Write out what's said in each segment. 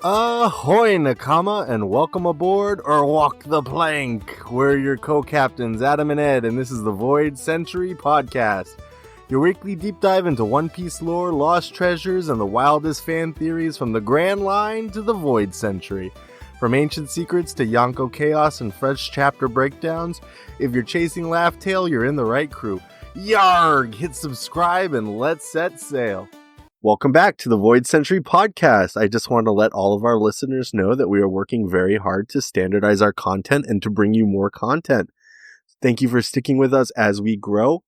Ahoy, Nakama, and welcome aboard, or walk the plank. We're your co-captains, Adam and Ed, and this is the Void Sentry podcast. Your weekly deep dive into One Piece lore, lost treasures, and the wildest fan theories from the Grand Line to the Void Sentry. From ancient secrets to Yonko chaos and fresh chapter breakdowns, if you're chasing Laugh Tale, you're in the right crew. Yarg! Hit subscribe and let's set sail. Welcome back to the Void Sentry podcast. I just want to let all of our listeners know that we are working very hard to standardize our content and to bring you more content. Thank you for sticking with us as we grow.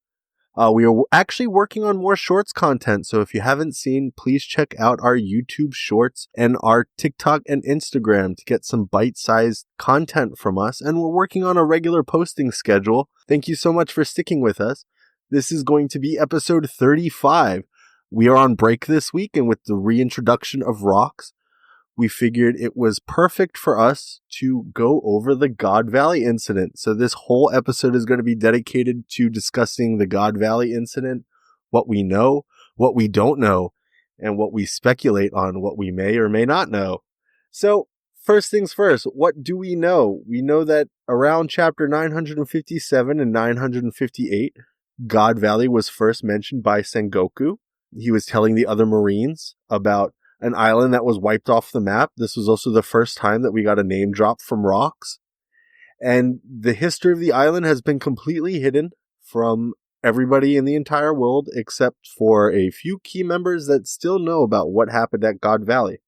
We are actually working on more shorts content, so if you haven't seen, please check out our YouTube shorts and our TikTok and Instagram to get some bite-sized content from us, and we're working on a regular posting schedule. Thank you so much for sticking with us. This is going to be episode 35. We are on break this week, and with the reintroduction of rocks, we figured it was perfect for us to go over the God Valley incident. So this whole episode is going to be dedicated to discussing the God Valley incident, what we know, what we don't know, and what we speculate on, what we may or may not know. So first things first, what do we know? We know that around chapter 957 and 958, God Valley was first mentioned by Sengoku. He was telling the other Marines about an island that was wiped off the map. This was also the first time that we got a name drop from rocks. And the history of the island has been completely hidden from everybody in the entire world, except for a few key members that still know about what happened at God Valley.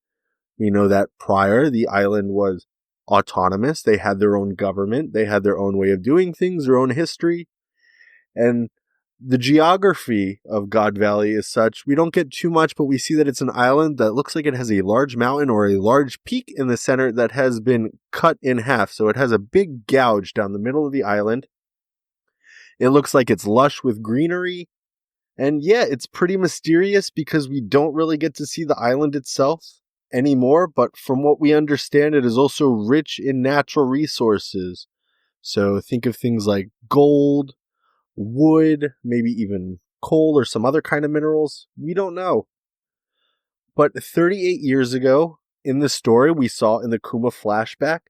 We know that prior, the island was autonomous. They had their own government. They had their own way of doing things, their own history. And the geography of God Valley is such, we don't get too much, but we see that it's an island that looks like it has a large mountain or a large peak in the center that has been cut in half. So it has a big gouge down the middle of the island. It looks like it's lush with greenery. And yeah, it's pretty mysterious because we don't really get to see the island itself anymore. But from what we understand, it is also rich in natural resources. So think of things like gold, wood, maybe even coal or some other kind of minerals. We don't know. But 38 years ago in the story, we saw in the Kuma flashback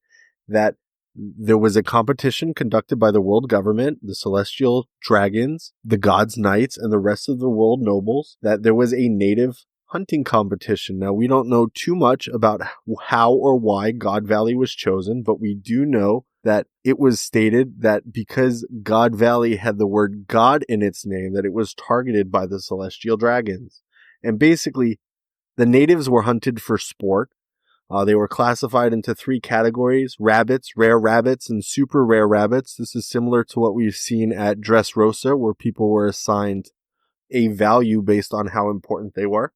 that there was a competition conducted by the world government, the celestial dragons, the gods' knights, and the rest of the world nobles, that there was a native hunting competition. Now, we don't know too much about how or why God Valley was chosen, but we do know that it was stated that because God Valley had the word God in its name, that it was targeted by the celestial dragons. And basically, the natives were hunted for sport. They were classified into three categories: rabbits, rare rabbits, and super rare rabbits. This is similar to what we've seen at Dressrosa, where people were assigned a value based on how important they were.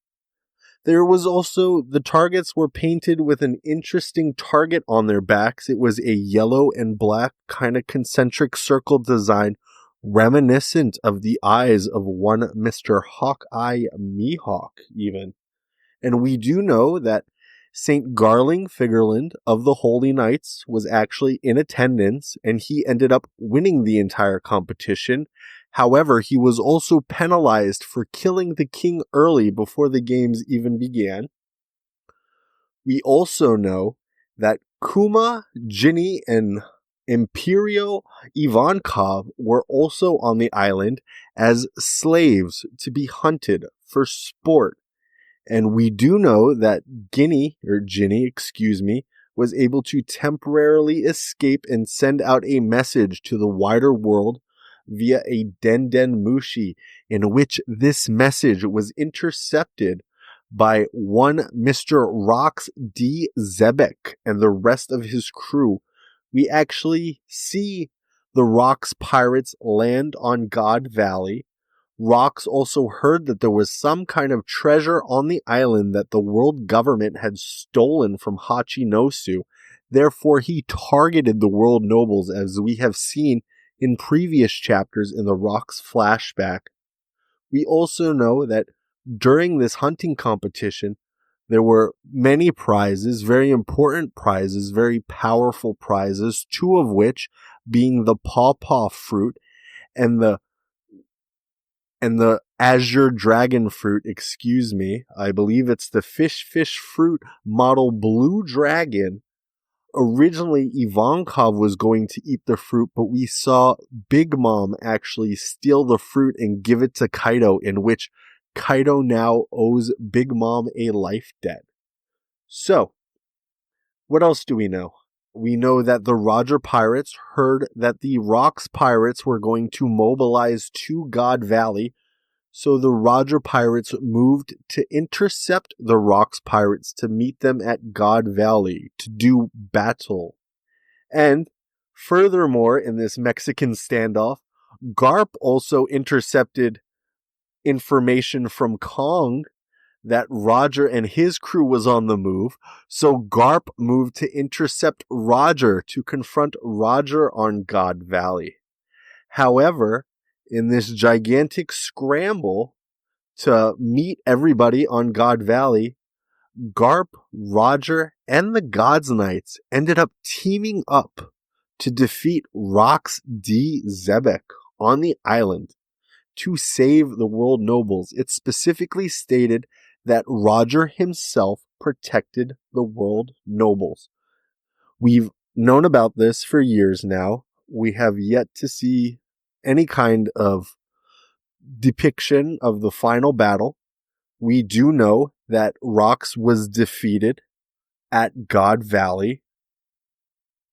There was also, the targets were painted with an interesting target on their backs. It was a yellow and black kind of concentric circle design, reminiscent of the eyes of one Mr. Hawkeye Mihawk, even. And we do know that St. Garling Figerland of the Holy Knights was actually in attendance, and he ended up winning the entire competition. However, he was also penalized for killing the king early before the games even began. We also know that Kuma, Ginny, and Imperio Ivankov were also on the island as slaves to be hunted for sport. And we do know that Ginny, was able to temporarily escape and send out a message to the wider world via a Den Mushi, in which this message was intercepted by one Mr. Rox D. Xebec and the rest of his crew. We actually see the Rox pirates land on God Valley. Rox also heard that there was some kind of treasure on the island that the world government had stolen from Hachinosu. Therefore, he targeted the world nobles, as we have seen in previous chapters in the Rox flashback. We also know that during this hunting competition, there were many prizes, very important prizes, very powerful prizes, two of which being the pawpaw fruit and the azure dragon fruit, excuse me. I believe it's the fish fruit model blue dragon. Originally, Ivankov was going to eat the fruit, but we saw Big Mom actually steal the fruit and give it to Kaido, in which Kaido now owes Big Mom a life debt. So, what else do we know? We know that the Roger pirates heard that the Rocks pirates were going to mobilize to God Valley, so the Roger pirates moved to intercept the Rocks pirates to meet them at God Valley to do battle. And furthermore, in this Mexican standoff, Garp also intercepted information from Kong that Roger and his crew was on the move, so Garp moved to intercept Roger to confront Roger on God Valley. However, in this gigantic scramble to meet everybody on God Valley, Garp, Roger, and the Gods Knights ended up teaming up to defeat Gol D Xebec on the island to save the world nobles. It specifically stated that Roger himself protected the world nobles. We've known about this for years now. We have yet to see any kind of depiction of the final battle. We do know that Rox was defeated at God Valley.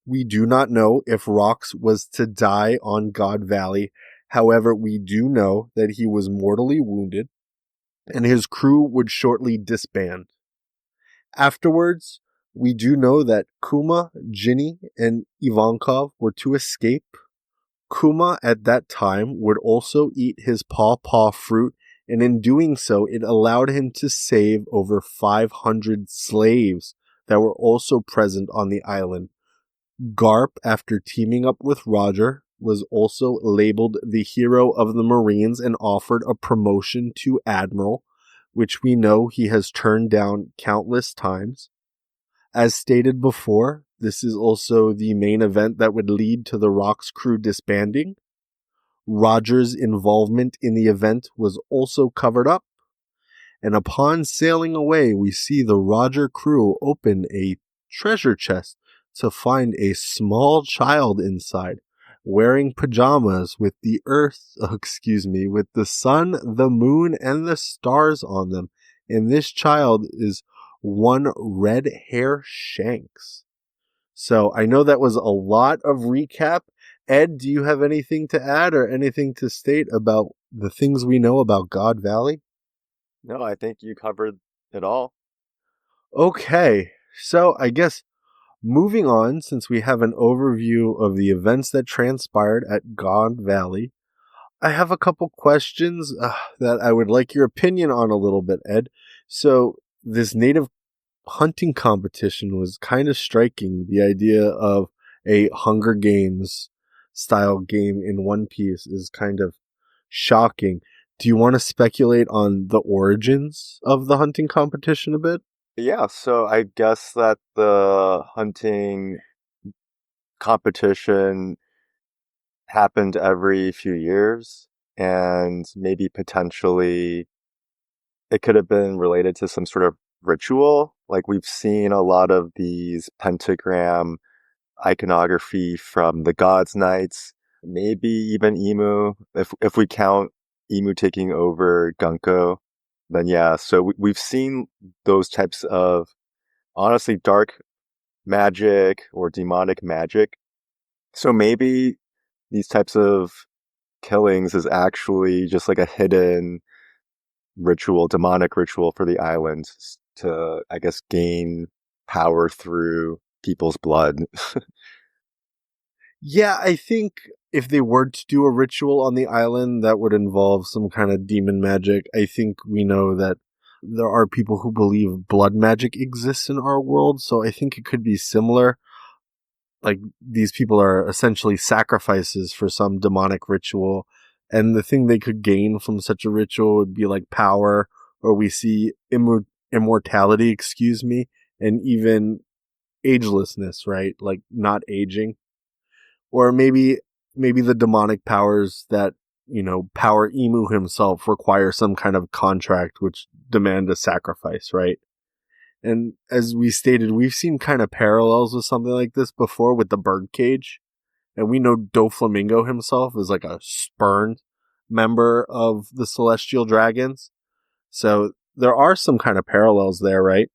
We do not know if Rox was to die on God Valley. However, we do know that he was mortally wounded and his crew would shortly disband. Afterwards, we do know that Kuma, Ginny, and Ivankov were to escape. Kuma at that time would also eat his paw fruit, and in doing so, it allowed him to save over 500 slaves that were also present on the island. Garp, after teaming up with Roger, was also labeled the hero of the Marines and offered a promotion to Admiral, which we know he has turned down countless times. As stated before, this is also the main event that would lead to the Rocks crew disbanding. Roger's involvement in the event was also covered up, and upon sailing away, we see the Roger crew open a treasure chest to find a small child inside, wearing pajamas with the with the sun, the moon, and the stars on them. And this child is one red hair Shanks. So I know that was a lot of recap. Ed, do you have anything to add or anything to state about the things we know about God Valley? No, I think you covered it all. Okay, so I guess moving on, since we have an overview of the events that transpired at God Valley, I have a couple questions that I would like your opinion on a little bit, Ed. So, this native hunting competition was kind of striking. The idea of a Hunger Games style game in One Piece is kind of shocking. Do you want to speculate on the origins of the hunting competition a bit? Yeah, so I guess that the hunting competition happened every few years, and maybe potentially it could have been related to some sort of ritual. Like we've seen a lot of these pentagram iconography from the Gods Knights, maybe even Emu. If we count Emu taking over Gunko, then yeah. So we've seen those types of honestly dark magic or demonic magic. So maybe these types of killings is actually just like a hidden ritual, demonic ritual for the island to, I guess, gain power through people's blood. Yeah, I think if they were to do a ritual on the island that would involve some kind of demon magic, I think we know that there are people who believe blood magic exists in our world, so I think it could be similar. Like, these people are essentially sacrifices for some demonic ritual, and the thing they could gain from such a ritual would be like power, or we see immortality, and even agelessness, right? Like, not aging. Or maybe the demonic powers that Power Emu himself require some kind of contract which demand a sacrifice, right? And as we stated, we've seen kind of parallels with something like this before with the birdcage. And we know Doflamingo himself is like a spurned member of the Celestial Dragons. So there are some kind of parallels there, right?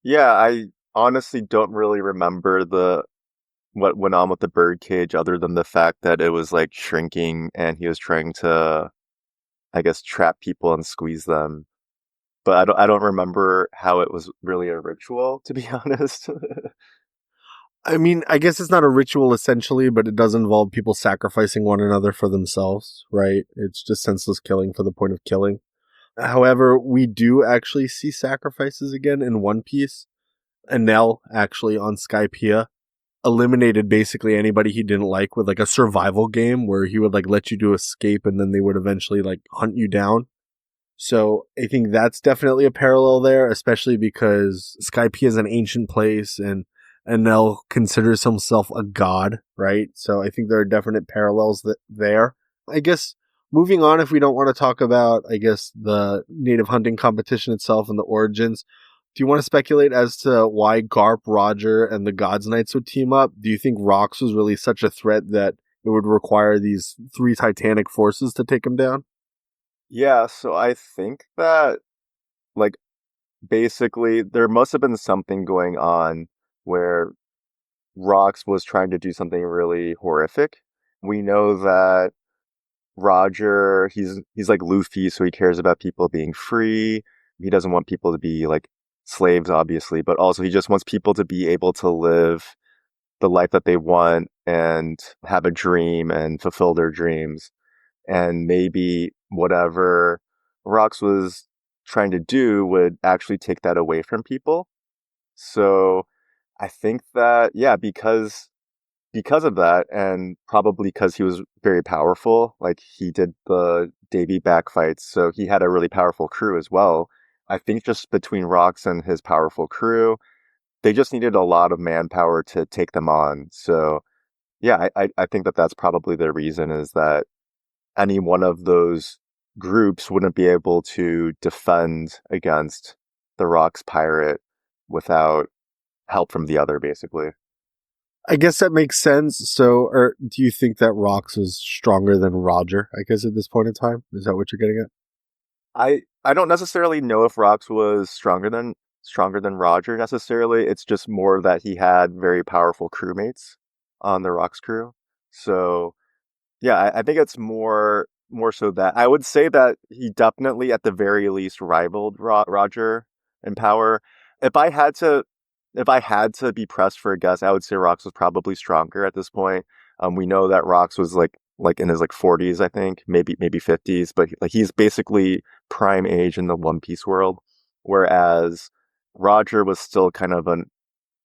Yeah, I honestly don't really remember the what went on with the birdcage other than the fact that it was like shrinking and he was trying to, I guess, trap people and squeeze them. But I don't remember how it was really a ritual, to be honest. I mean, I guess it's not a ritual essentially, but it does involve people sacrificing one another for themselves, right? It's just senseless killing for the point of killing. However, we do actually see sacrifices again in One Piece. Enel, actually, on Skypiea, eliminated basically anybody he didn't like with like a survival game where he would like let you do escape and then they would eventually like hunt you down. So I think that's definitely a parallel there, especially because Skype is an ancient place and Enel considers himself a god, right? So I think there are definite parallels there. I guess moving on, if we don't want to talk about, I guess, the native hunting competition itself and the origins, do you want to speculate as to why Garp, Roger, and the Gods Knights would team up? Do you think Rox was really such a threat that it would require these three titanic forces to take him down? Yeah, so I think that, like, basically there must have been something going on where Rox was trying to do something really horrific. We know that Roger, he's like Luffy, so he cares about people being free. He doesn't want people to be like slaves, obviously, but also he just wants people to be able to live the life that they want and have a dream and fulfill their dreams. And maybe whatever Rox was trying to do would actually take that away from people. So I think that, yeah, because of that, and probably because he was very powerful, like he did the Davy back fights, so he had a really powerful crew as well. I think just between Rox and his powerful crew, they just needed a lot of manpower to take them on. So yeah, I think that that's probably the reason, is that any one of those groups wouldn't be able to defend against the Rox pirate without help from the other, basically. I guess that makes sense. So, or do you think that Rox is stronger than Roger? I guess at this point in time, is that what you're getting at? I don't necessarily know if Rox was stronger than Roger necessarily. It's just more that he had very powerful crewmates on the Rox crew. So yeah, I think it's more so that I would say that he definitely, at the very least, rivaled Roger in power. If I had to, if I had to be pressed for a guess, I would say Rox was probably stronger at this point. We know that Rox was like in his like 40s, I think, maybe 50s, but like he's basically prime age in the One Piece world, whereas Roger was still kind of a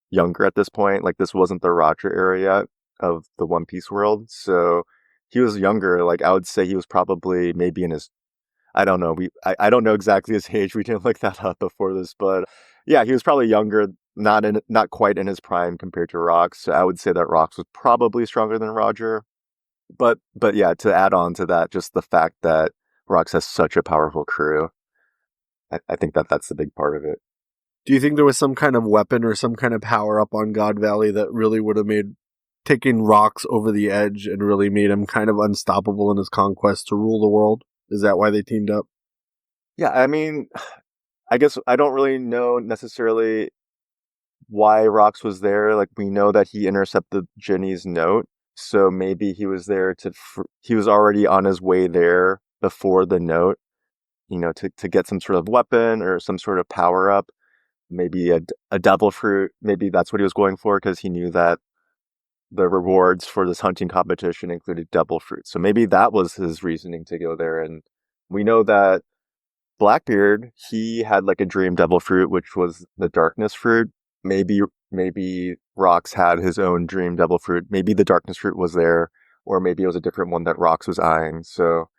younger at this point. Like this wasn't the Roger era yet of the One Piece world. So he was younger. Like I would say he was probably maybe in his, I don't know. I don't know exactly his age. We didn't look that up before this, but yeah, he was probably younger, not quite in his prime compared to Rox. So I would say that Rox was probably stronger than Roger. But yeah, to add on to that, just the fact that Rox has such a powerful crew, I think that that's the big part of it. Do you think there was some kind of weapon or some kind of power up on God Valley that really would have made taking Rox over the edge and really made him kind of unstoppable in his conquest to rule the world? Is that why they teamed up? Yeah, I mean, I guess I don't really know necessarily why Rox was there. Like we know that he intercepted Ginny's note, so maybe he was there he was already on his way there before the note, to get some sort of weapon or some sort of power up. Maybe a devil fruit. Maybe that's what he was going for because he knew that the rewards for this hunting competition included devil fruit. So maybe that was his reasoning to go there. And we know that Blackbeard, he had like a dream devil fruit, which was the darkness fruit. Maybe Rox had his own dream devil fruit. Maybe the darkness fruit was there, or maybe it was a different one that Rox was eyeing. So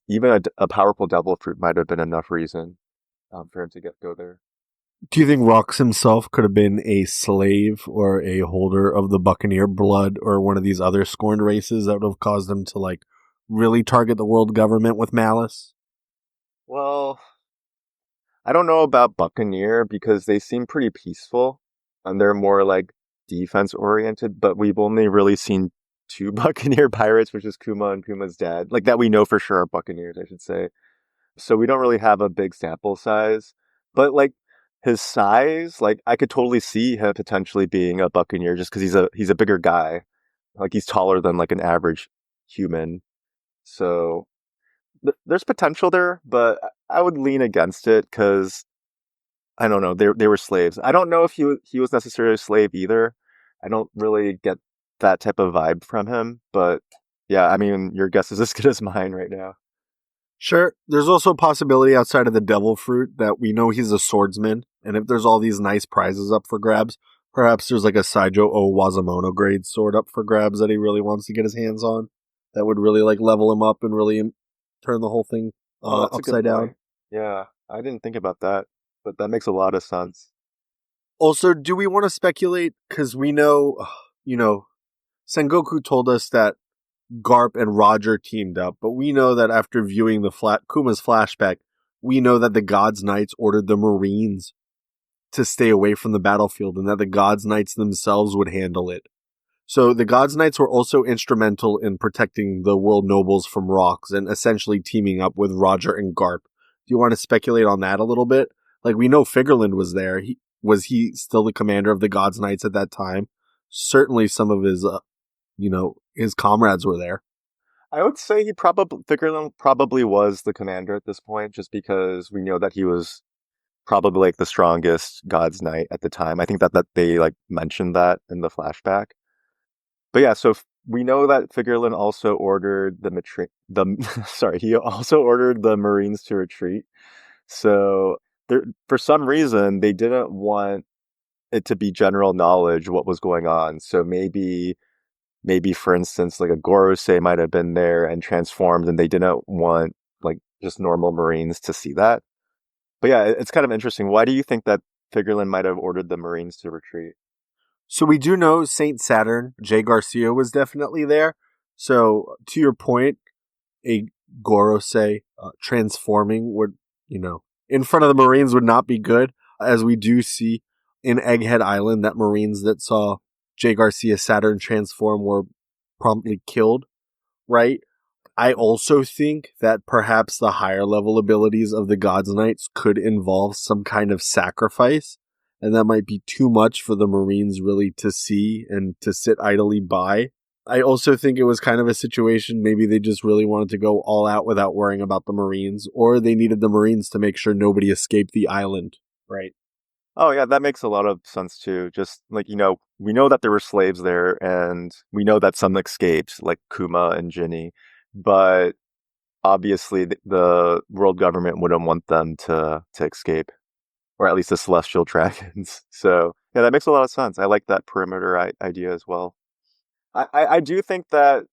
even a powerful devil fruit might have been enough reason for him to go there. Do you think Rox himself could have been a slave or a holder of the Buccaneer blood or one of these other scorned races that would have caused him to like really target the world government with malice? Well, I don't know about Buccaneer because they seem pretty peaceful and they're more like defense oriented, but we've only really seen two Buccaneer pirates, which is Kuma and Kuma's dad. Like that we know for sure are Buccaneers, I should say. So we don't really have a big sample size. But like his size, like I could totally see him potentially being a Buccaneer just because he's a bigger guy. Like he's taller than like an average human. So there's potential there, but I would lean against it because I don't know. They were slaves. I don't know if he was necessarily a slave either. I don't really get that type of vibe from him. But yeah, I mean, your guess is as good as mine right now. Sure. There's also a possibility outside of the devil fruit that we know he's a swordsman, and if there's all these nice prizes up for grabs, perhaps there's like a Saijo O Wazamono grade sword up for grabs that he really wants to get his hands on. That would really like level him up and really turn the whole thing Oh, that's a good upside down. point. Yeah, I didn't think about that, but that makes a lot of sense. Also, do we want to speculate? Because we know, Sengoku told us that Garp and Roger teamed up, but we know that after viewing the Kuma's flashback, we know that the Gods Knights ordered the Marines to stay away from the battlefield and that the Gods Knights themselves would handle it. So the Gods Knights were also instrumental in protecting the world nobles from rocks and essentially teaming up with Roger and Garp. Do you want to speculate on that a little bit? Like we know Figerland was there. Was he still the commander of the Gods Knights at that time? Certainly some of his his comrades were there. I would say he probably Fickerlin probably was the commander at this point, just because we know that he was probably like the strongest God's Knight at the time. I think that they like mentioned that in the flashback. But yeah, so we know that Figuerlin also ordered the sorry, he also ordered the Marines to retreat. So there, for some reason, they didn't want it to be general knowledge what was going on. So maybe for instance, like a Gorosei might have been there and transformed, and they didn't want like just normal Marines to see that. But yeah, it's kind of interesting. Why do you think that Figuerlin might have ordered the Marines to retreat? So we do know Saint Saturn, Jay Garcia was definitely there. So to your point, a Gorosei transforming would, in front of the Marines would not be good, as we do see in Egghead Island that Marines that saw Jay Garcia Saturn transform were promptly killed, right? I also think that perhaps the higher level abilities of the Gods Knights could involve some kind of sacrifice, and that might be too much for the Marines really to see and to sit idly by. I also think it was kind of a situation maybe they just really wanted to go all out without worrying about the Marines, or they needed the Marines to make sure nobody escaped the island, right? Oh yeah, that makes a lot of sense too. Just like, we know that there were slaves there and we know that some escaped, like Kuma and Ginny, but obviously the world government wouldn't want them to escape, or at least the celestial dragons. So yeah, that makes a lot of sense. I like that perimeter idea as well. I do think that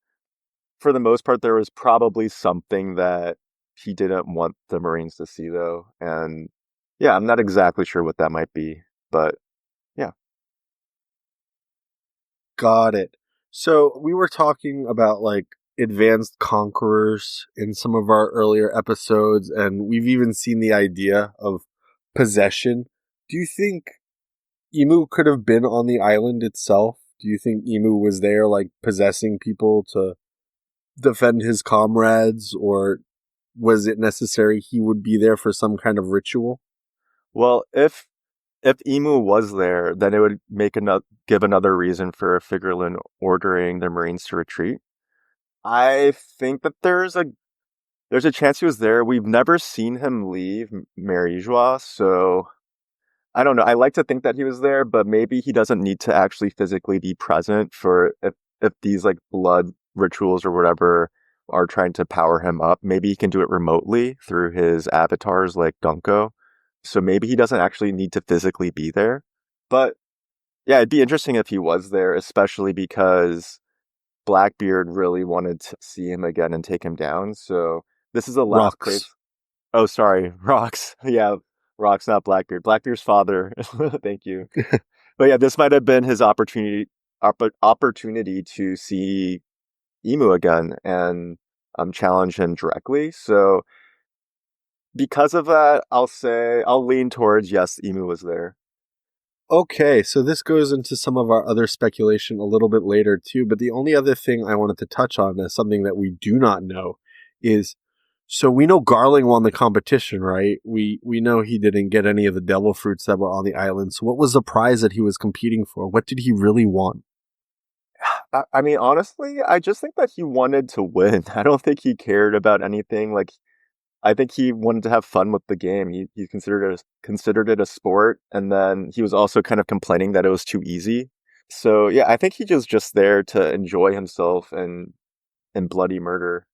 for the most part there was probably something that he didn't want the Marines to see though, and yeah, I'm not exactly sure what that might be, but yeah. Got it. So we were talking about like advanced conquerors in some of our earlier episodes, and we've even seen the idea of possession. Do you think Emu could have been on the island itself? Do you think Emu was there, like possessing people to defend his comrades, or was it necessary he would be there for some kind of ritual? Well, if Emu was there, then it would give another reason for Figuerlin ordering the Marines to retreat. I think that there's a chance he was there. We've never seen him leave Marie-Joie, so I don't know. I like to think that he was there, but maybe he doesn't need to actually physically be present for if these like blood rituals or whatever are trying to power him up. Maybe he can do it remotely through his avatars like Gunko. So maybe he doesn't actually need to physically be there. But yeah, it'd be interesting if he was there, especially because Blackbeard really wanted to see him again and take him down. So this is the last Rocks. place. Oh, sorry, Rocks. Yeah, Rocks, not Blackbeard. Blackbeard's father. Thank you. But yeah, this might have been his opportunity to see Emu again, and challenge him directly. So because of that, I'll lean towards yes, Emu was there. Okay, so this goes into some of our other speculation a little bit later too, but the only other thing I wanted to touch on as something that we do not know is so we know Garling won the competition, right? We know he didn't get any of the devil fruits that were on the island. So what was the prize that he was competing for? What did he really want? I mean, honestly, I just think that he wanted to win. I don't think he cared about anything. Like, I think he wanted to have fun with the game. He considered it a sport, and then he was also kind of complaining that it was too easy. So yeah, I think he was just there to enjoy himself and bloody murder.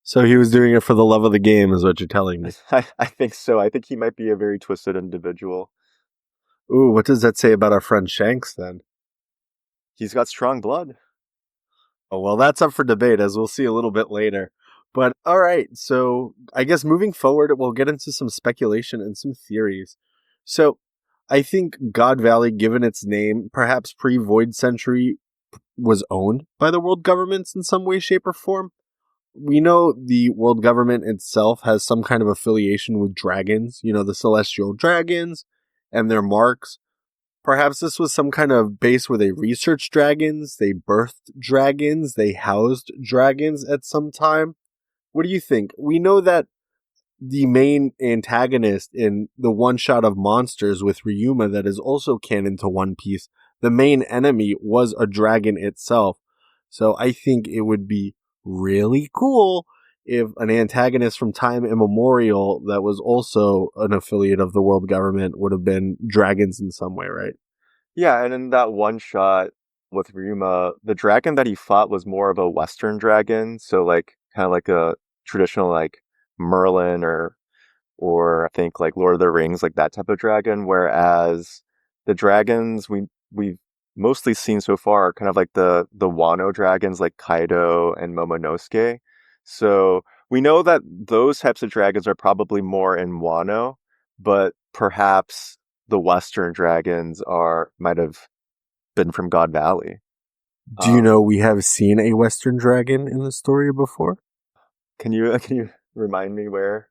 So he was doing it for the love of the game, is what you're telling me. I think so. I think he might be a very twisted individual. Ooh, what does that say about our friend Shanks then? He's got strong blood. Oh, well, that's up for debate, as we'll see a little bit later. But all right, so I guess moving forward, we'll get into some speculation and some theories. So I think God Valley, given its name, perhaps pre Void Sentry, was owned by the world governments in some way, shape, or form. We know the world government itself has some kind of affiliation with dragons, the celestial dragons and their marks. Perhaps this was some kind of base where they researched dragons, they birthed dragons, they housed dragons at some time. What do you think? We know that the main antagonist in the one shot of Monsters with Ryuma that is also canon to One Piece, the main enemy was a dragon itself. So I think it would be really cool if an antagonist from time immemorial that was also an affiliate of the world government would have been dragons in some way, right? Yeah, and in that one shot with Ryuma, the dragon that he fought was more of a Western dragon, so like kind of like a traditional like Merlin or I think like Lord of the Rings, like that type of dragon. Whereas the dragons we've mostly seen so far are kind of like the Wano dragons, like Kaido and Momonosuke. So we know that those types of dragons are probably more in Wano, but perhaps the Western dragons are might have been from God Valley. Do you Um, know we have seen a Western dragon in the story before? can you remind me where?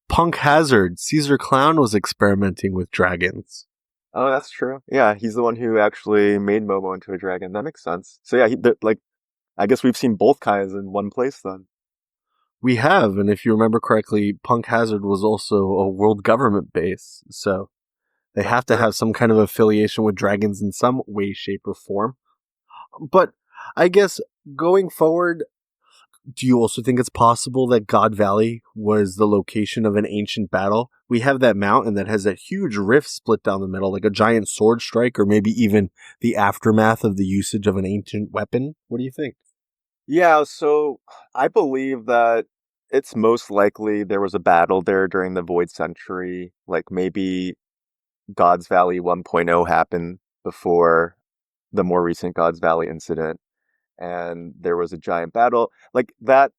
Punk Hazard, Caesar Clown was experimenting with dragons. Oh, that's true. Yeah, he's the one who actually made Momo into a dragon. That makes sense. So yeah, like I guess we've seen both kinds in one place then. We have, and if you remember correctly, Punk Hazard was also a world government base, so they That's have to true. have some kind of affiliation with dragons in some way, shape, or form. But I guess going forward, do you also think it's possible that God Valley was the location of an ancient battle? We have that mountain that has a huge rift split down the middle, like a giant sword strike, or maybe even the aftermath of the usage of an ancient weapon. What do you think? Yeah, so I believe that it's most likely there was a battle there during the Void Century. Like maybe God's Valley 1.0 happened before the more recent God's Valley incident, and there was a giant battle. Like that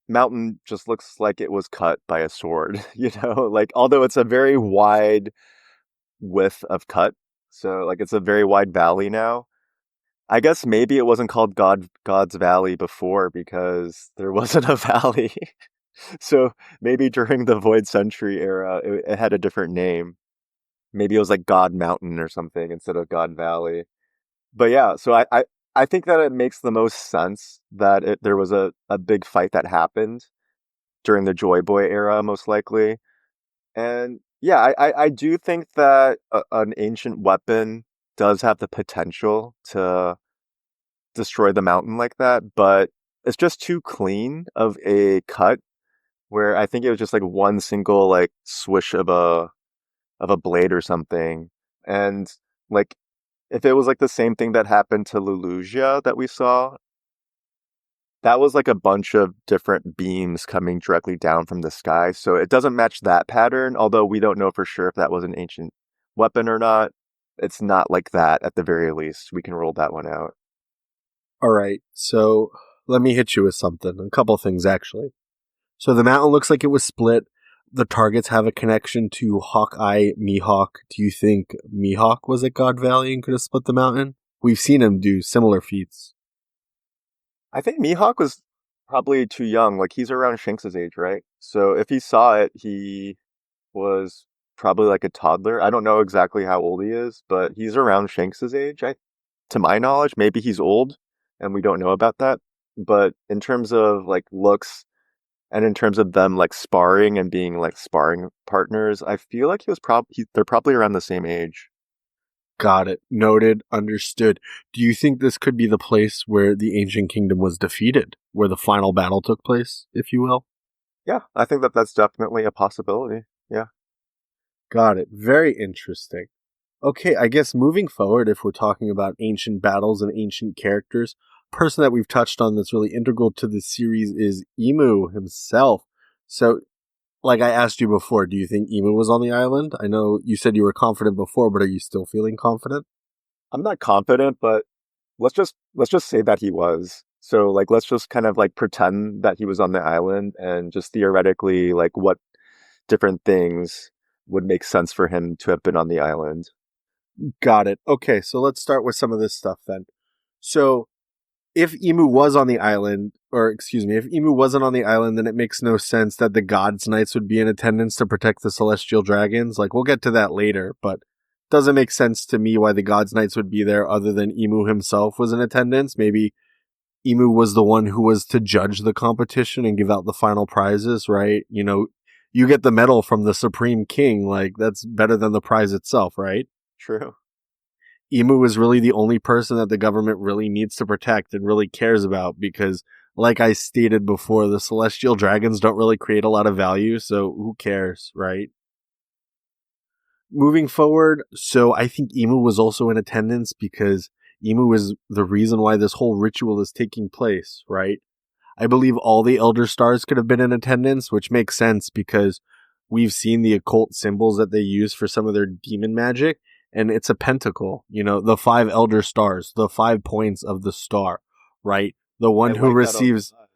mountain just looks like it was cut by a sword, like although it's a very wide width of cut, so like it's a very wide valley now. I guess maybe it wasn't called God's Valley before because there wasn't a valley. So maybe during the Void Century era, it had a different name. Maybe it was like God Mountain or something instead of God Valley. But yeah, so I think that it makes the most sense that there was a big fight that happened during the Joy Boy era, most likely. And yeah, I do think that an ancient weapon does have the potential to destroy the mountain like that, but it's just too clean of a cut where I think it was just like one single like swish of a blade or something. And like if it was like the same thing that happened to Lulusia that we saw, that was like a bunch of different beams coming directly down from the sky. So it doesn't match that pattern, although we don't know for sure if that was an ancient weapon or not. It's not like that at the very least. We can rule that one out. All right, so let me hit you with something. A couple things, actually. So the mountain looks like it was split. The targets have a connection to Hawkeye Mihawk. Do you think Mihawk was at God Valley and could have split the mountain? We've seen him do similar feats. I think Mihawk was. Probably too young. Like he's around Shanks's age, right? So if he saw it, he was probably like a toddler. I don't know exactly how old he is, but he's around Shanks's age. To my knowledge, maybe he's old and we don't know about that. But in terms of like looks and in terms of them like sparring and being like sparring partners, I feel like they're probably around the same age. Got it. Noted. Understood. Do you think this could be the place where the ancient kingdom was defeated, where the final battle took place, if you will? Yeah, I think that that's definitely a possibility. Yeah. Got it. Very interesting. Okay, I guess moving forward, if we're talking about ancient battles and ancient characters, person that we've touched on that's really integral to the series is Emu himself. So, like I asked you before, do you think Emu was on the island? I know you said you were confident before, but are you still feeling confident? I'm not confident, but let's just say that he was. So like let's just kind of like pretend that he was on the island and just theoretically like what different things would make sense for him to have been on the island. Got it. Okay, so let's start with some of this stuff then. So, if Emu was on the island, or excuse me, if Emu wasn't on the island, then it makes no sense that the God's Knights would be in attendance to protect the Celestial Dragons. Like, we'll get to that later, but doesn't make sense to me why the God's Knights would be there other than Emu himself was in attendance. Maybe Emu was the one who was to judge the competition and give out the final prizes, right? You know, you get the medal from the Supreme King, like, that's better than the prize itself, right? True. Emu is really the only person that the government really needs to protect and really cares about because, like I stated before, the celestial dragons don't really create a lot of value, so who cares, right? Moving forward, so I think Emu was also in attendance because Emu is the reason why this whole ritual is taking place, right? I believe all the Elder Stars could have been in attendance, which makes sense because we've seen the occult symbols that they use for some of their demon magic, and it's a pentacle, you know, the 5 Elder Stars, the 5 points of the star, right? The I one who like that a receives lot.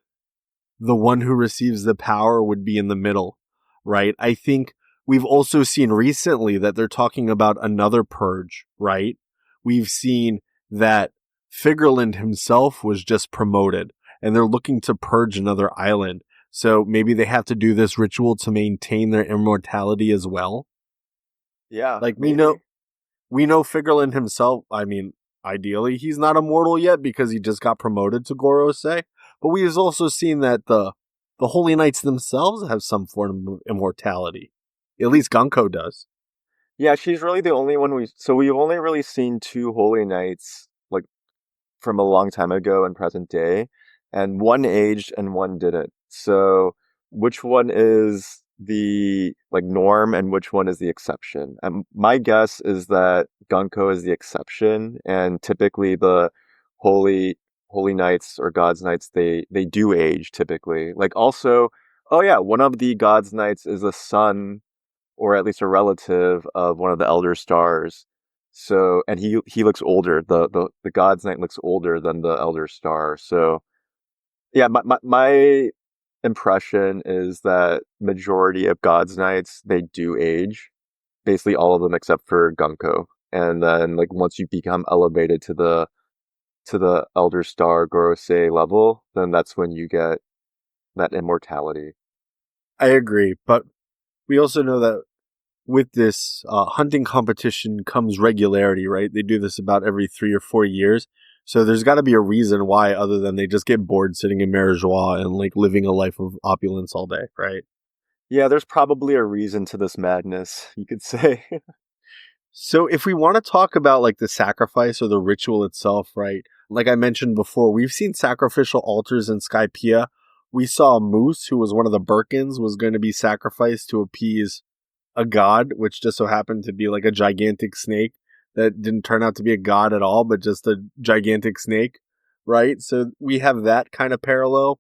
the one who receives the power would be in the middle, right? I think we've also seen recently that they're talking about another purge, right? We've seen that Figureland himself was just promoted and they're looking to purge another island. So maybe they have to do this ritual to maintain their immortality as well. Yeah, Like maybe. we know Figureland himself, I mean, ideally he's not immortal yet because he just got promoted to Gorose, but we've also seen that the Holy Knights themselves have some form of immortality. At least Gunko does. Yeah, she's really the only one we've only really seen two holy knights like from a long time ago and present day, and one aged and one didn't. So which one is the like norm and which one is the exception? My guess is that Gunko is the exception, and typically the holy holy knights or gods knights they do age typically. Like also, oh yeah, one of the gods knights is a son or at least a relative of one of the elder stars. So, and he looks older. The God's Knight looks older than the Elder Star. So, yeah, my impression is that majority of God's Knights they do age, basically all of them except for Gunko. And then like once you become elevated to the Elder Star Gorosei level, then that's when you get that immortality. I agree, but we also know that with this hunting competition comes regularity, right? They do this about every 3 or 4 years. So there's got to be a reason why, other than they just get bored sitting in Marajois and like living a life of opulence all day, right? Yeah, there's probably a reason to this madness, you could say. So if we want to talk about like the sacrifice or the ritual itself, right? Like I mentioned before, we've seen sacrificial altars in Skypiea. We saw a moose who was one of the Birkins was going to be sacrificed to appease a god, which just so happened to be like a gigantic snake that didn't turn out to be a god at all, but just a gigantic snake, right? So we have that kind of parallel.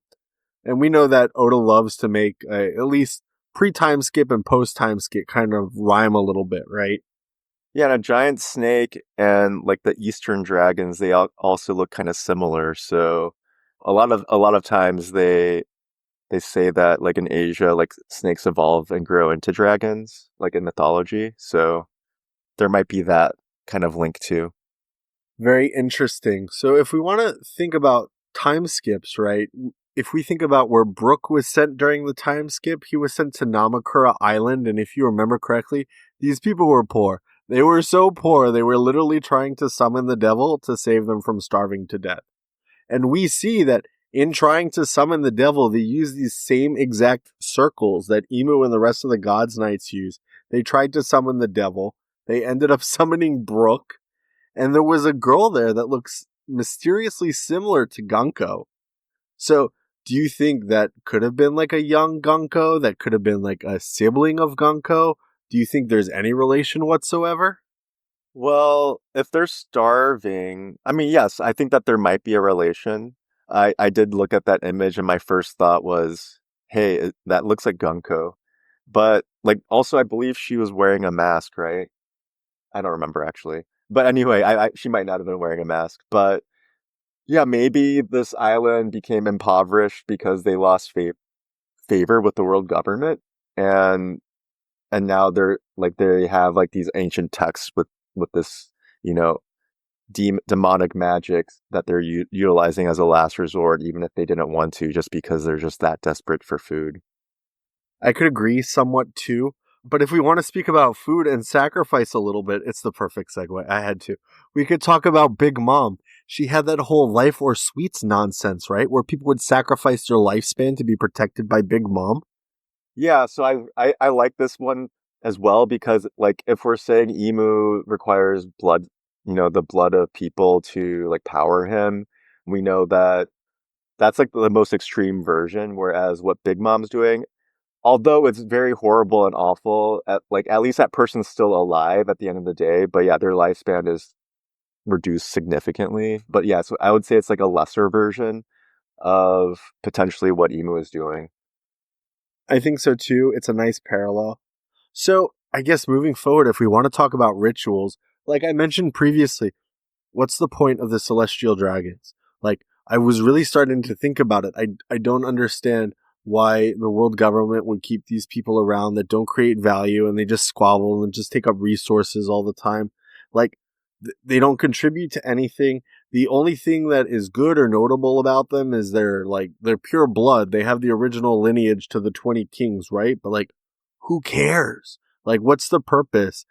And we know that Oda loves to make at least pre-time skip and post-time skip kind of rhyme a little bit, right? Yeah, and a giant snake and like the Eastern dragons, they also look kind of similar. So a lot of times they say that like in Asia, like snakes evolve and grow into dragons, like in mythology. So there might be that kind of link too. Very interesting. So if we want to think about time skips, right? if we think about where Brook was sent during the time skip, he was sent to Namakura Island, and if you remember correctly, these people were poor. They were so poor, they were literally trying to summon the devil to save them from starving to death. And we see that in trying to summon the devil, they use these same exact circles that Emu and the rest of the Gods Knights use. They tried to summon the devil. They ended up summoning Brook. And there was a girl there that looks mysteriously similar to Gunko. So, do you think that could have been like a young Gunko? That could have been like a sibling of Gunko? Do you think there's any relation whatsoever? Well, if they're starving, I mean, yes, I think that there might be a relation. I did look at that image and my first thought was, hey, that looks like Gunko. But like also I believe she was wearing a mask, right? I don't remember actually. But anyway, she might not have been wearing a mask. But yeah, maybe this island became impoverished because they lost favor with the world government. And now they're like they have like these ancient texts with this, you know, demonic magic that they're utilizing as a last resort, even if they didn't want to, just because they're just that desperate for food. I could agree somewhat too. But if we want to speak about food and sacrifice a little bit, it's the perfect segue. I had to. We could talk about Big Mom. She had that whole life or sweets nonsense, right? Where people would sacrifice their lifespan to be protected by Big Mom. Yeah, so I like this one as well because like if we're saying Emu requires blood, you know, the blood of people to like power him, we know that that's like the most extreme version. Whereas what Big Mom's doing, although it's very horrible and awful, at least that person's still alive at the end of the day. But yeah, their lifespan is reduced significantly. But yeah, so I would say it's like a lesser version of potentially what Emu is doing. I think so too. It's a nice parallel. So, I guess moving forward, if we want to talk about rituals, like I mentioned previously, what's the point of the celestial dragons? Like, I was really starting to think about it. I don't understand why the world government would keep these people around that don't create value and they just squabble and just take up resources all the time. Like, they don't contribute to anything. The only thing that is good or notable about them is their pure blood. They have the original lineage to the 20 kings, right? But like, who cares? Like, what's the purpose?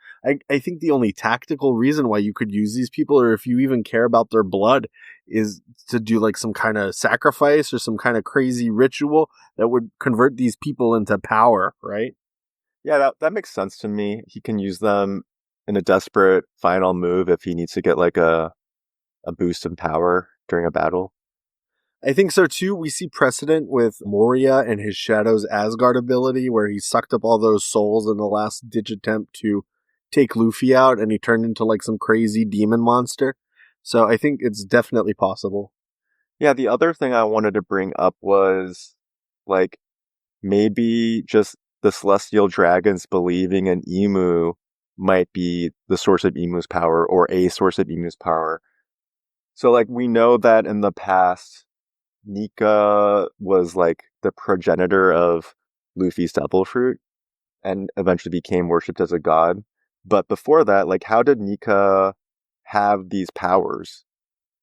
I think the only tactical reason why you could use these people, or if you even care about their blood, is to do like some kind of sacrifice or some kind of crazy ritual that would convert these people into power, right? Yeah, that makes sense to me. He can use them in a desperate final move if he needs to get like a boost in power during a battle. I think so too. We see precedent with Moria and his Shadow's Asgard ability, where he sucked up all those souls in the last ditch attempt to take Luffy out, and he turned into like some crazy demon monster. So I think it's definitely possible. Yeah, the other thing I wanted to bring up was like maybe just the celestial dragons believing in Emu might be the source of Emu's power or a source of Emu's power. So like we know that in the past Nika was like the progenitor of Luffy's devil fruit and eventually became worshipped as a god. But before that, like how did Nika have these powers?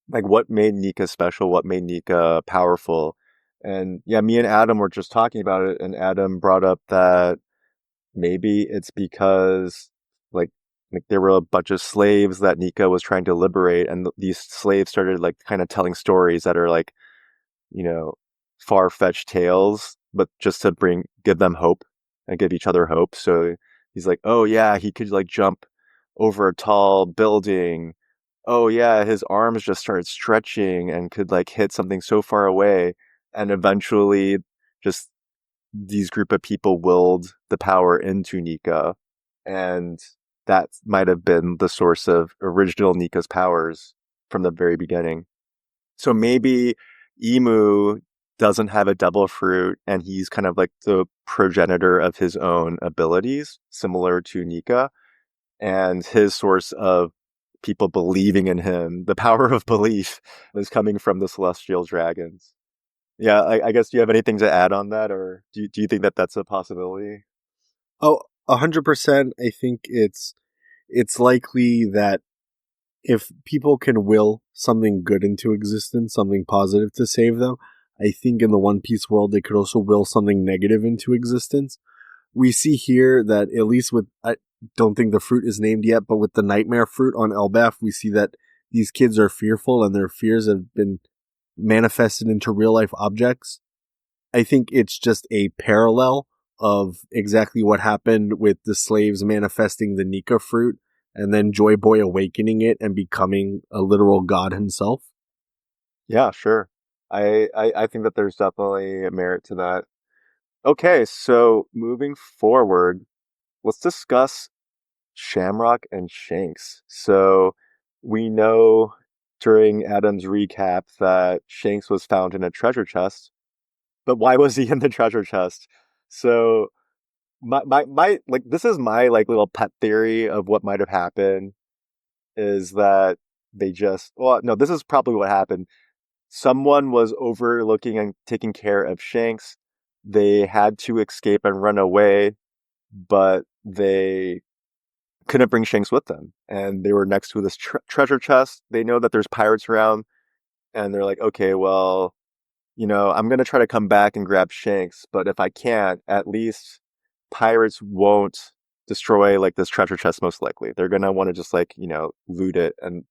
Like what made Nika special? What made Nika powerful? And yeah, me and Adam were just talking about it, and Adam brought up that maybe it's because like there were a bunch of slaves that Nika was trying to liberate, and these slaves started like kind of telling stories that are like, you know, far-fetched tales, but just to give them hope and give each other hope. So he's like, oh yeah, he could like jump over a tall building. Oh yeah, his arms just started stretching and could like hit something so far away. And eventually just these group of people willed the power into Nika. And that might have been the source of original Nika's powers from the very beginning. So maybe Emu doesn't have a devil fruit and he's kind of like the progenitor of his own abilities, similar to Nika. And his source of people believing in him, the power of belief, is coming from the celestial dragons. Yeah, I guess do you have anything to add on that, or do you think that that's a possibility? Oh, 100%. I think it's likely that if people can will something good into existence, something positive to save them, I think in the One Piece world, they could also will something negative into existence. We see here that at least with, I don't think the fruit is named yet, but with the nightmare fruit on Elbaf, we see that these kids are fearful and their fears have been manifested into real life objects. I think it's just a parallel of exactly what happened with the slaves manifesting the Nika fruit and then Joy Boy awakening it and becoming a literal god himself. Yeah, sure. I think that there's definitely a merit to that. Okay, so moving forward, let's discuss Shamrock and Shanks. So we know during Adam's recap that Shanks was found in a treasure chest, but why was he in the treasure chest? So my like this is my like little pet theory of what might have happened is that they just well no, this is probably what happened. Someone was overlooking and taking care of Shanks. They had to escape and run away, but they couldn't bring Shanks with them. And they were next to this treasure chest. They know that there's pirates around, and they're like, okay, well, I'm going to try to come back and grab Shanks, but if I can't, at least pirates won't destroy like this treasure chest most likely. They're going to want to just like, loot it and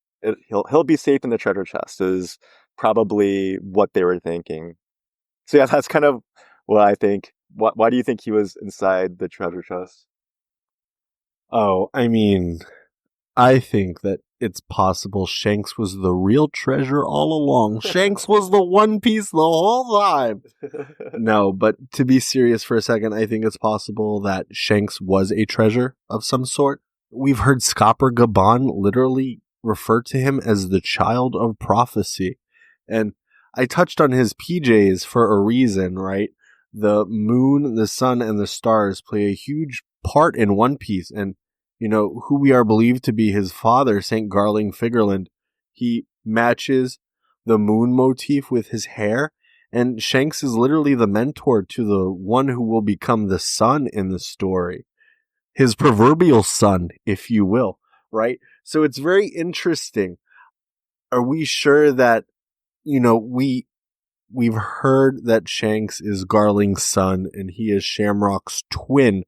he'll be safe in the treasure chest is probably what they were thinking. So yeah, that's kind of what I think. Why do you think he was inside the treasure chest? Oh, I mean, I think that it's possible Shanks was the real treasure all along. Shanks was the One Piece the whole time. No, but to be serious for a second, I think it's possible that Shanks was a treasure of some sort. We've heard Scopper Gaban literally refer to him as the child of prophecy. And I touched on his PJs for a reason, right? The moon, the sun, and the stars play a huge part in One Piece. And who we are believed to be his father, St. Garling Figurland, he matches the moon motif with his hair, and Shanks is literally the mentor to the one who will become the sun in the story. His proverbial son, if you will, right? So it's very interesting. Are we sure that, we've heard that Shanks is Garling's son and he is Shamrock's twin,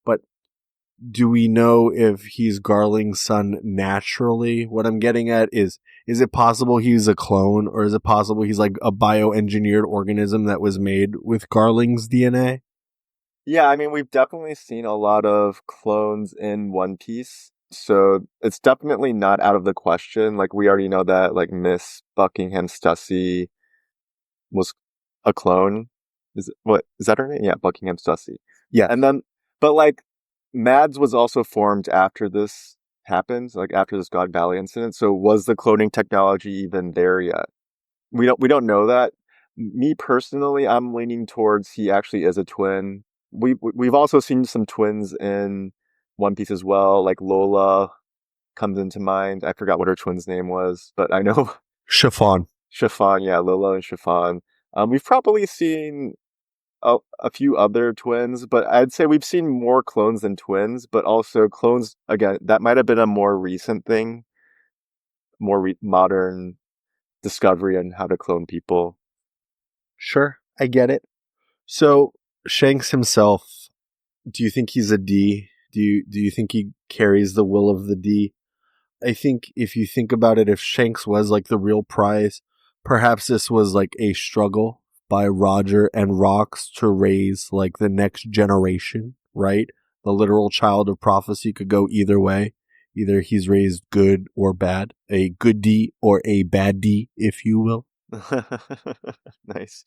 but do we know if he's Garling's son naturally? What I'm getting at is it possible he's a clone, or is it possible he's like a bioengineered organism that was made with Garling's DNA? Yeah, I mean, we've definitely seen a lot of clones in One Piece, so it's definitely not out of the question. Like, we already know that, like, Miss Buckingham Stussy was a clone. Is that her name? Yeah, Buckingham Stussy. Yeah. And then, but like, Mads was also formed after this happened, like after this God Valley incident. So was the cloning technology even there yet? We don't know that. Me personally, I'm leaning towards he actually is a twin. We've also seen some twins in One Piece as well. Like Lola comes into mind. I forgot what her twin's name was, but I know Chiffon. Chiffon. Yeah, Lola and Chiffon. We've probably seen a few other twins, but I'd say we've seen more clones than twins. But also clones again. That might have been a more recent thing, more modern discovery on how to clone people. Sure, I get it. So Shanks himself, do you think he's a D? Do you think he carries the will of the D? I think if you think about it, if Shanks was like the real prize, perhaps this was like a struggle by Roger and Rox to raise like the next generation, right? The literal child of prophecy could go either way. Either he's raised good or bad, a good D or a bad D, if you will. Nice.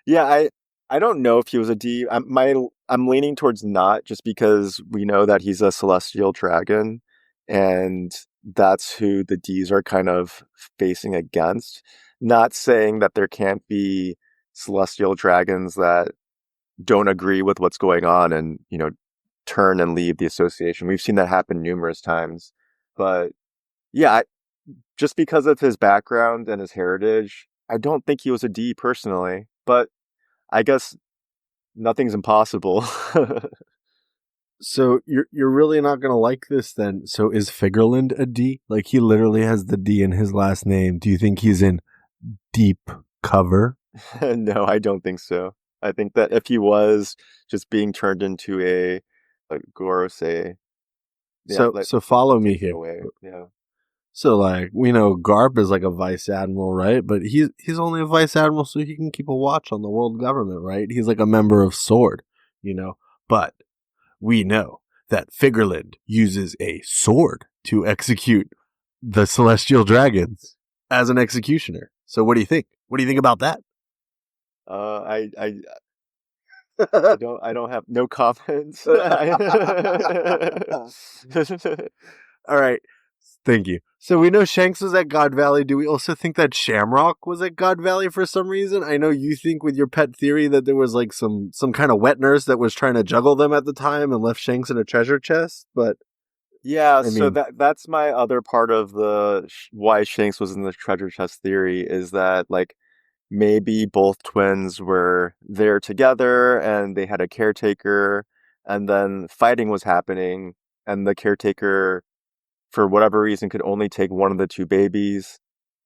Yeah, I don't know if he was a D. I'm leaning towards not, just because we know that he's a celestial dragon, and that's who the D's are kind of facing against. Not saying that there can't be celestial dragons that don't agree with what's going on and, turn and leave the association. We've seen that happen numerous times. But yeah, just because of his background and his heritage, I don't think he was a D personally, but I guess nothing's impossible. So you're really not gonna like this then. So is Figurland a D? Like he literally has the D in his last name. Do you think he's in deep cover No, I don't think so. I think that if he was just being turned into a Gorosei, yeah, So like so it follow me takes it here. away. Yeah. So like we know Garp is like a vice admiral, right? But he's only a vice admiral so he can keep a watch on the world government, right? He's like a member of Sword, you know. But we know that Figureland uses a sword to execute the celestial dragons as an executioner. So what do you think? What do you think about that? I don't have no comments. All right. Thank you. So we know Shanks was at God Valley. Do we also think that Shamrock was at God Valley for some reason? I know you think with your pet theory that there was like some kind of wet nurse that was trying to juggle them at the time and left Shanks in a treasure chest, but Yeah, I so mean, that's my other part of the why Shanks was in the treasure chest theory is that like maybe both twins were there together and they had a caretaker and then fighting was happening and the caretaker for whatever reason could only take one of the two babies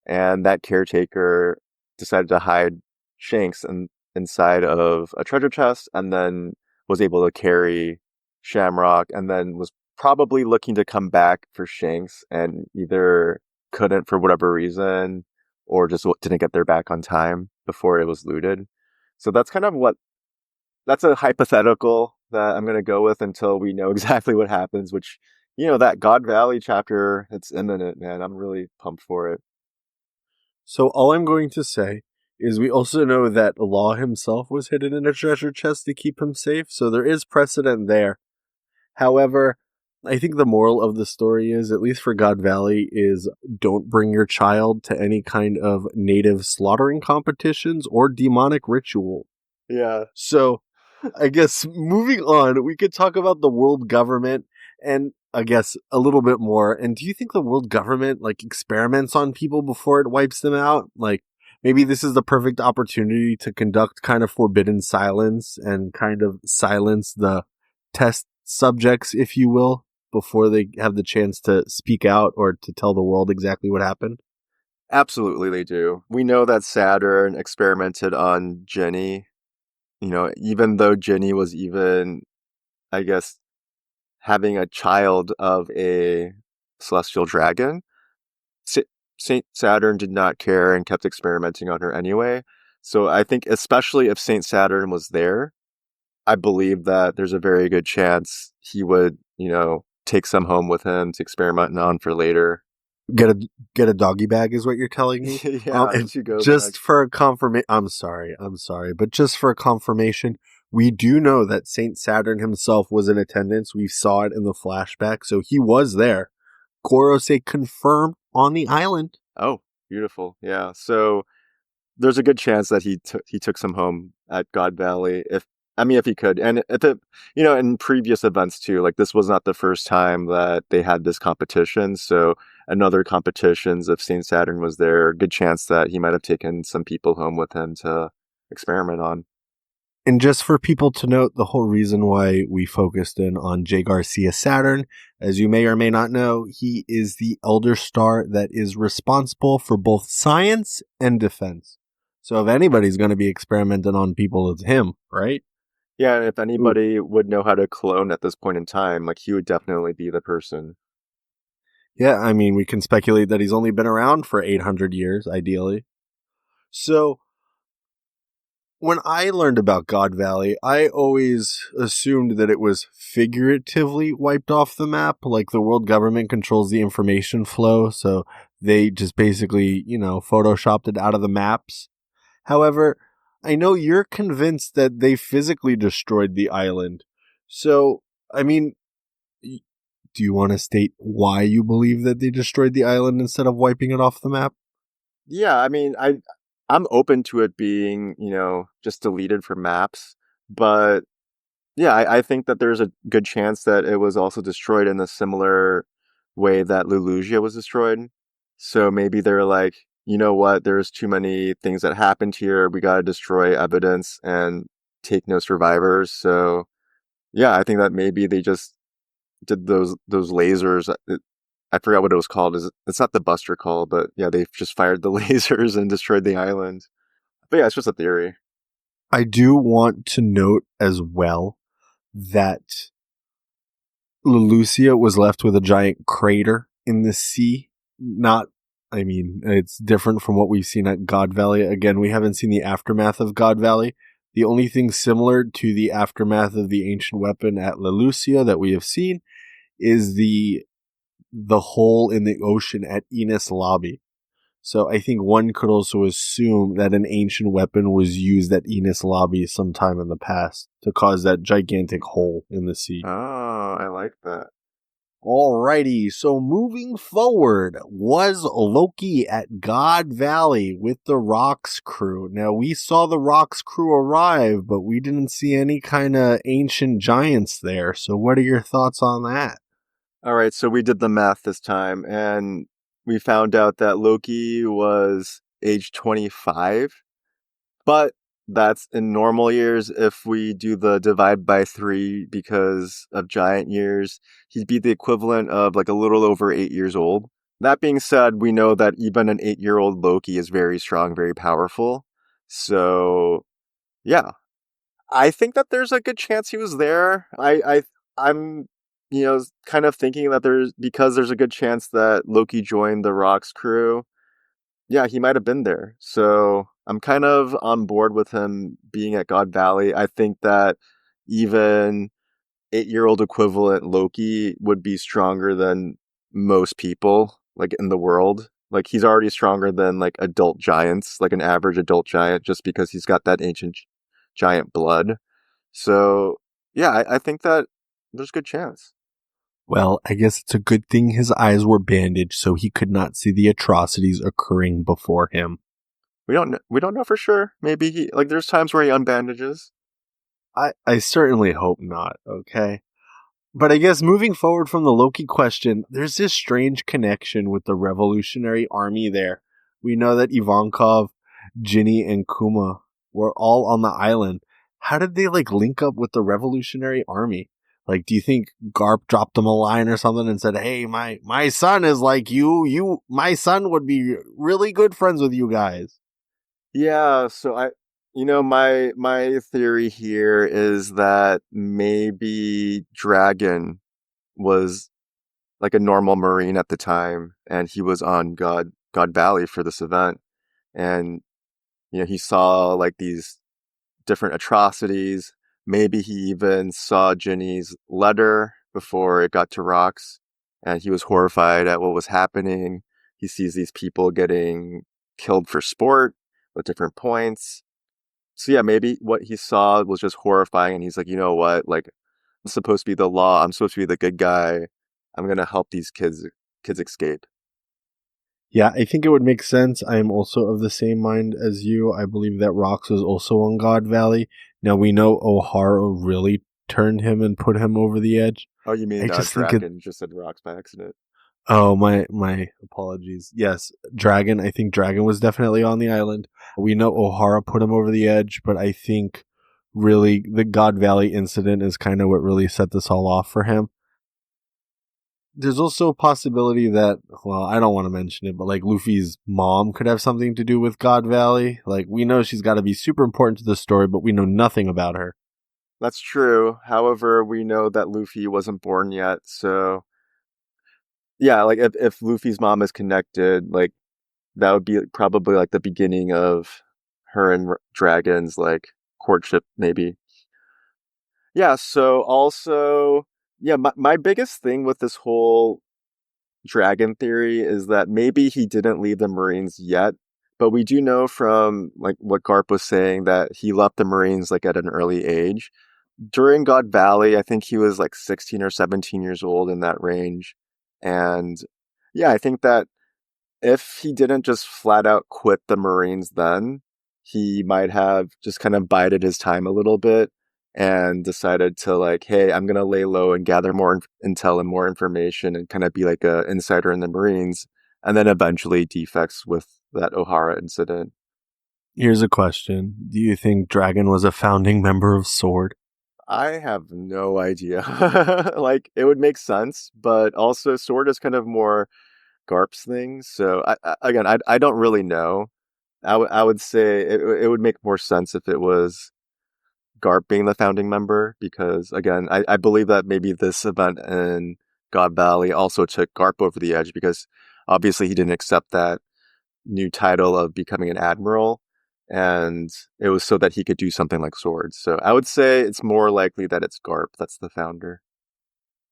and that caretaker decided to hide Shanks inside of a treasure chest and then was able to carry Shamrock and then was probably looking to come back for Shanks and either couldn't for whatever reason or just didn't get there back on time before it was looted. So that's a hypothetical that I'm going to go with until we know exactly what happens, which, that God Valley chapter, it's imminent, man. I'm really pumped for it. so all I'm going to say is we also know that Law himself was hidden in a treasure chest to keep him safe, so there is precedent there. However, I think the moral of the story is, at least for God Valley, is don't bring your child to any kind of native slaughtering competitions or demonic ritual. Yeah. So, I guess moving on, we could talk about the world government and I guess a little bit more. And do you think the world government like experiments on people before it wipes them out? Like maybe this is the perfect opportunity to conduct kind of forbidden silence and kind of silence the test subjects, if you will, before they have the chance to speak out or to tell the world exactly what happened? Absolutely, they do. We know that Saturn experimented on Jenny, even though Jenny was even, I guess, having a child of a celestial dragon. Sa- Saint Saturn did not care and kept experimenting on her anyway. So I think, especially if Saint Saturn was there, I believe that there's a very good chance he would, take some home with him to experiment on for later. Get a get a doggy bag is what you're telling me. Yeah, And to go back. just for a confirmation, I'm sorry, but just for a confirmation, we do know that Saint Saturn himself was in attendance. We saw it in the flashback, so he was there. Gorosei confirmed on the island. Oh, beautiful. Yeah. So there's a good chance that he took some home at God Valley if he could. And if it, in previous events too, like this was not the first time that they had this competition. So another competitions, if Saint Saturn was there, good chance that he might have taken some people home with him to experiment on. And just for people to note, the whole reason why we focused in on J. Garcia Saturn, as you may or may not know, he is the elder star that is responsible for both science and defense. So if anybody's going to be experimenting on people, it's him, right? Yeah, and if Ooh. anybody would know how to clone at this point in time, like he would definitely be the person. Yeah, I mean, we can speculate that he's only been around for 800 years, ideally. So when I learned about God Valley, I always assumed that it was figuratively wiped off the map, like the world government controls the information flow, so they just basically, photoshopped it out of the maps. However, I know you're convinced that they physically destroyed the island. So, I mean, do you want to state why you believe that they destroyed the island instead of wiping it off the map? Yeah, I mean, I'm open to it being, just deleted from maps, but yeah, I think that there's a good chance that it was also destroyed in a similar way that Lulusia was destroyed. So maybe they're like, you know what, there's too many things that happened here. We gotta destroy evidence and take no survivors. So yeah, I think that maybe they just did those lasers. I forgot what it was called. It's not the Buster call, but yeah, they just fired the lasers and destroyed the island. But yeah, it's just a theory. I do want to note as well that Lelucia was left with a giant crater in the sea. Not, I mean, it's different from what we've seen at God Valley. Again, we haven't seen the aftermath of God Valley. The only thing similar to the aftermath of the ancient weapon at Lelucia that we have seen is the hole in the ocean at Enos Lobby. So I think one could also assume that an ancient weapon was used at Enos Lobby sometime in the past to cause that gigantic hole in the sea. Oh, I like that. Alrighty, so moving forward, was Loki at God Valley with the Rocks crew? Now, we saw the Rocks crew arrive, but we didn't see any kind of ancient giants there. So, what are your thoughts on that? All right, so we did the math this time, and we found out that Loki was age 25, but that's in normal years. If we do the divide by three because of giant years, he'd be the equivalent of like a little over 8 years old. That being said, we know that even an 8-year-old Loki is very strong, very powerful. So, yeah, I think that there's a good chance he was there. I'm kind of thinking that there's a good chance that Loki joined the Rocks crew. Yeah, he might have been there. So I'm kind of on board with him being at God Valley. I think that even 8-year-old equivalent Loki would be stronger than most people like in the world. Like he's already stronger than like adult giants, like an average adult giant, just because he's got that ancient giant blood. So yeah, I think that there's a good chance. Well, I guess it's a good thing his eyes were bandaged so he could not see the atrocities occurring before him. We don't know for sure. Maybe he like there's times where he unbandages. I certainly hope not, okay? But I guess moving forward from the Loki question, there's this strange connection with the Revolutionary Army there. We know that Ivankov, Ginny, and Kuma were all on the island. How did they link up with the Revolutionary Army? Like, do you think Garp dropped them a line or something and said, "Hey, my son is like you, my son would be really good friends with you guys." Yeah, so my theory here is that maybe Dragon was like a normal Marine at the time, and he was on God Valley for this event, and he saw like these different atrocities. Maybe he even saw Ginny's letter before it got to Rocks, and he was horrified at what was happening. He sees these people getting killed for sport at different points. So yeah, maybe what he saw was just horrifying, and he's like, you know what? Like, I'm supposed to be the law. I'm supposed to be the good guy. I'm gonna help these kids escape. Yeah, I think it would make sense. I am also of the same mind as you. I believe that Rox was also on God Valley. Now we know O'Hara really turned him and put him over the edge. Oh, you I mean just think it. Dragon just said Rocks by accident? Oh, my apologies. Yes, Dragon. I think Dragon was definitely on the island. We know O'Hara put him over the edge, but I think really the God Valley incident is kind of what really set this all off for him. There's also a possibility that, well, I don't want to mention it, but Luffy's mom could have something to do with God Valley. Like, we know she's got to be super important to the story, but we know nothing about her. That's true. However, we know that Luffy wasn't born yet, so yeah, like if Luffy's mom is connected, like that would be probably like the beginning of her and Dragon's like courtship, maybe. Yeah. So also, yeah, my biggest thing with this whole Dragon theory is that maybe he didn't leave the Marines yet, but we do know from like what Garp was saying that he left the Marines like at an early age. During God Valley, I think he was like 16 or 17 years old in that range. And yeah, I think that if he didn't just flat out quit the Marines then, he might have just kind of bided his time a little bit and decided to like, hey, I'm gonna lay low and gather more intel and more information and kind of be like a insider in the Marines, and then eventually defects with that O'Hara incident. Here's a question. Do you think Dragon was a founding member of SWORD? I have no idea. Like, it would make sense, but also Sword is kind of more Garp's thing. So again, I don't really know. I would say it would make more sense if it was Garp being the founding member, because again, I believe that maybe this event in God Valley also took Garp over the edge, because obviously he didn't accept that new title of becoming an admiral, and it was so that he could do something like swords. So I would say it's more likely that it's Garp that's the founder.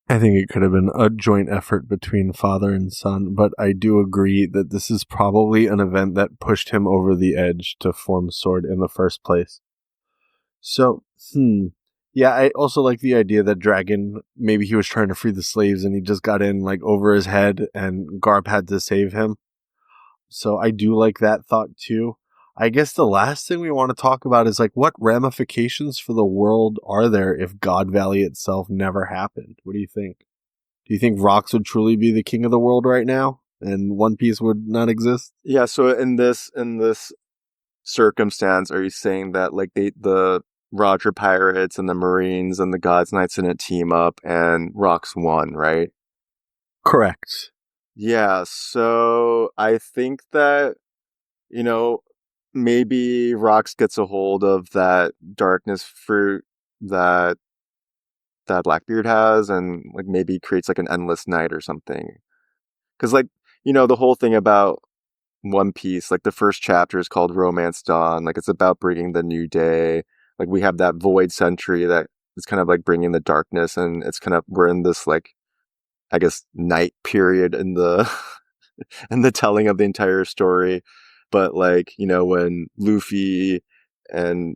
I think it could have been a joint effort between father and son, but I do agree that this is probably an event that pushed him over the edge to form Sword in the first place. So, yeah, I also like the idea that Dragon, maybe he was trying to free the slaves and he just got in like over his head and Garp had to save him. So I do like that thought too. I guess the last thing we want to talk about is like what ramifications for the world are there if God Valley itself never happened? What do you think? Do you think Rox would truly be the king of the world right now and One Piece would not exist? Yeah. So in this circumstance, are you saying that like the Roger Pirates and the Marines and the Gods Knights didn't team up and Rox won, right? Correct. Yeah. So I think that, you know, maybe Rox gets a hold of that darkness fruit that Blackbeard has, and like maybe creates like an endless night or something. Because like, the whole thing about One Piece, like the first chapter is called Romance Dawn. Like it's about bringing the new day. Like we have that Void Sentry that is kind of like bringing the darkness, and it's kind of we're in this like, I guess, night period in the in the telling of the entire story. But like, when Luffy and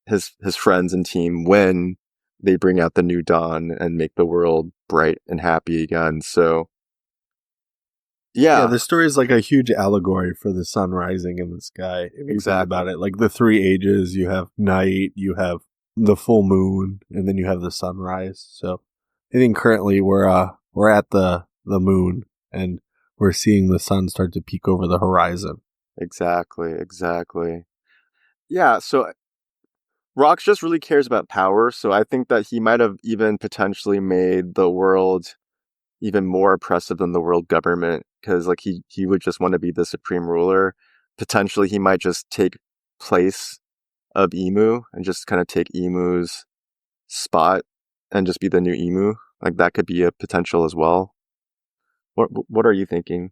his friends and team win, they bring out the new dawn and make the world bright and happy again. So Yeah, yeah, the story is like a huge allegory for the sun rising in the sky. If you think about exactly. it, like the three ages, you have night, you have the full moon, and then you have the sunrise. So I think currently we're at the moon and we're seeing the sun start to peek over the horizon. Exactly. Yeah, so Rox just really cares about power, so I think that he might have even potentially made the world even more oppressive than the world government, because like he would just want to be the supreme ruler. Potentially he might just take place of Emu and just kind of take Emu's spot and just be the new Emu. Like that could be a potential as well. What are you thinking?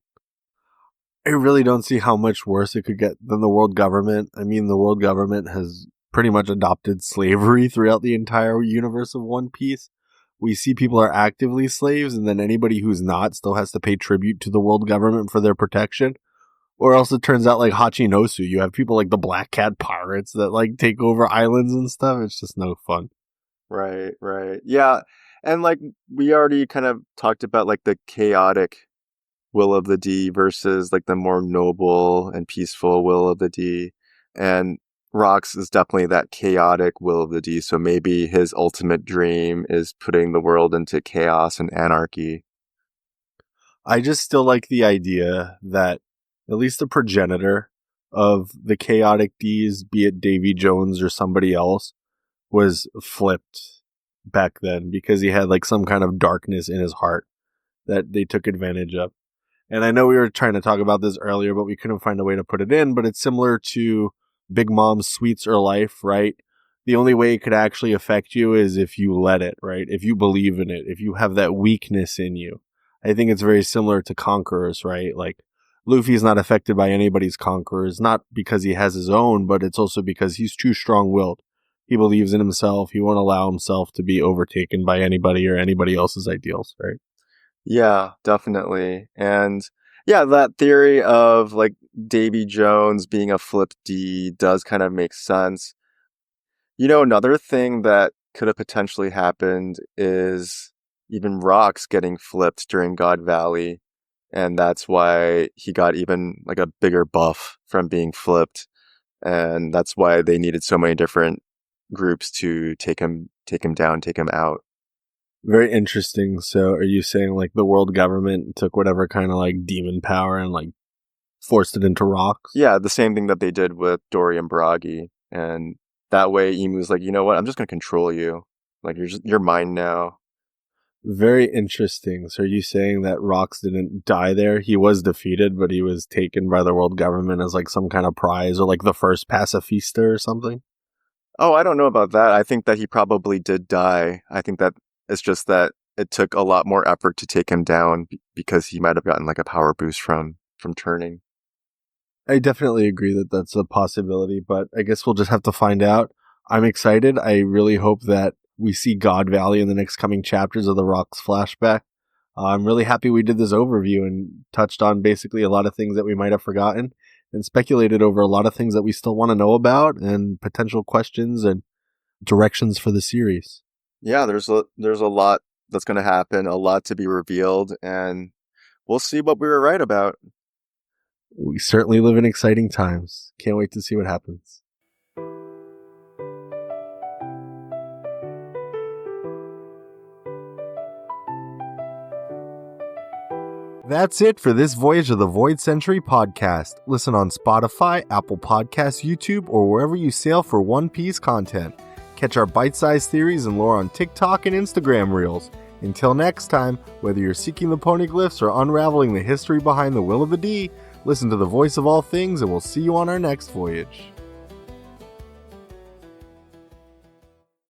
I really don't see how much worse it could get than the world government. I mean, the world government has pretty much adopted slavery throughout the entire universe of One Piece. We see people are actively slaves, and then anybody who's not still has to pay tribute to the world government for their protection. Or else it turns out like Hachinosu, you have people like the Black Cat pirates that like take over islands and stuff. It's just no fun. Right. Yeah. And like we already kind of talked about like the chaotic will of the D versus like the more noble and peaceful will of the D. And Rox is definitely that chaotic will of the D. So maybe his ultimate dream is putting the world into chaos and anarchy. I just still like the idea that at least the progenitor of the chaotic D's, be it Davy Jones or somebody else, was flipped back then because he had like some kind of darkness in his heart that they took advantage of. And I know we were trying to talk about this earlier, but we couldn't find a way to put it in. But it's similar to Big Mom's Sweets or Life, right? The only way it could actually affect you is if you let it, right? If you believe in it, if you have that weakness in you. I think it's very similar to Conquerors, right? Like, Luffy's not affected by anybody's Conquerors, not because he has his own, but it's also because he's too strong willed. He believes in himself. He won't allow himself to be overtaken by anybody or anybody else's ideals, right? Yeah, definitely. And yeah, that theory of like Davy Jones being a flip D does kind of make sense. Another thing that could have potentially happened is even Rocks getting flipped during God Valley, and that's why he got even like a bigger buff from being flipped, and that's why they needed so many different groups to take him down, take him out. Very interesting. So, are you saying like the world government took whatever kind of like demon power and like forced it into rocks? Yeah, the same thing that they did with Dory and Bragi, and that way Emu's like, you know what, I'm just gonna control you, like you're mine now. Very interesting. So are you saying that Rox didn't die there? He was defeated, but he was taken by the world government as like some kind of prize or like the first pacifista or something? Oh, I don't know about that. I think that he probably did die. I think that it's just that it took a lot more effort to take him down because he might have gotten like a power boost from turning. I definitely agree that that's a possibility, but I guess we'll just have to find out. I'm excited. I really hope that we see God Valley in the next coming chapters of the Rox flashback. I'm really happy we did this overview and touched on basically a lot of things that we might have forgotten and speculated over a lot of things that we still want to know about and potential questions and directions for the series. Yeah, there's a lot that's going to happen, a lot to be revealed, and we'll see what we were right about. We certainly live in exciting times. Can't wait to see what happens. That's it for this voyage of the Void Sentry podcast. Listen on Spotify, Apple Podcasts, YouTube, or wherever you sail for One Piece content. Catch our bite-sized theories and lore on TikTok and Instagram Reels. Until next time, whether you're seeking the poneglyphs or unraveling the history behind the will of the D, listen to the voice of all things and we'll see you on our next voyage.